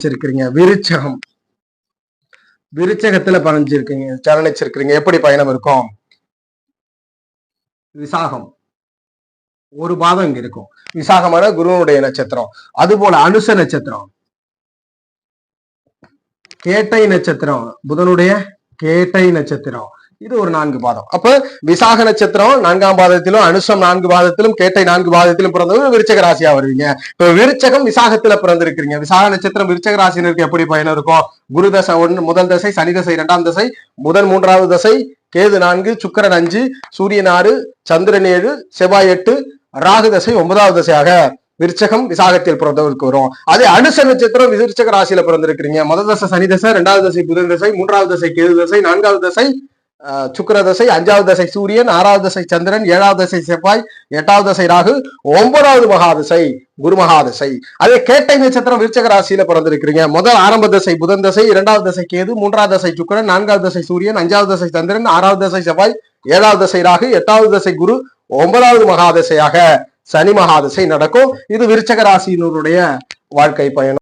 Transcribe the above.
வச்சிருக்கிறீங்க விருச்சகம், விருச்சகத்துல பதிஞ்சிருக்கீங்க ஜனனிச்சிருக்கிறீங்க, எப்படி பயணம் இருக்கும்? விசாகம் ஒரு பாதம் இங்க இருக்கும். விசாகமான குருவனுடைய நட்சத்திரம். அது போல அனுச நட்சத்திரம், கேட்டை நட்சத்திரம், புதனுடைய கேட்டை நட்சத்திரம், இது ஒரு 4 பாதம். அப்ப விசாக நட்சத்திரம் 4ஆம் பாதத்திலும், அனுஷம் 4 பாதத்திலும், கேட்டை 4 பாதத்திலும் பிறந்தவங்க விருச்சக ராசியா வருவீங்க. இப்ப விருச்சகம் விசாகத்துல பிறந்திருக்கிறீங்க. விசாக நட்சத்திரம் விருச்சக ராசினருக்கு எப்படி பயணம் இருக்கும்? குரு தசை 1 முதல் தசை, சனி தசை 2ஆம் தசை, புதன் 3வது தசை, கேது 4, சுக்கிரன் 5, சூரியன் 6, சந்திரன் 7, செவ்வாய் 8, ராகு தசை 9வது தசையாக விருச்சகம் விசாகத்தில் பிறந்தவருக்கு வரும். அதே அனுச நட்சத்திரம் விருச்சக ராசியில பிறந்திருக்கிறீங்க. முதல் தசை சனி தசை, 2வது தசை புதன் தசை, 3வது தசை கேது தசை, 4வது தசை சுக்கிர தசை, 5வது தசை சூரியன், 6வது தசை சந்திரன், 7வது தசை செவ்வாய், 8வது தசை ராகு, 9வது மகாதசை குரு மகாதசை. அதே கேட்டை நட்சத்திரம் விருச்சக ராசியில பிறந்திருக்கிறீங்க. முதல் ஆரம்ப தசை புதன் தசை, 2வது தசை கேது, 3வது தசை சுக்கிரன், 4வது தசை சூரியன், 5வது தசை சந்திரன், 6வது தசை செவ்வாய், 7வது தசை ராகு, 8வது தசை குரு, 9வது மகாதசையாக சனி மகாதசை நடக்கும். இது விருச்சக ராசியினுடைய வாழ்க்கை பயணம்.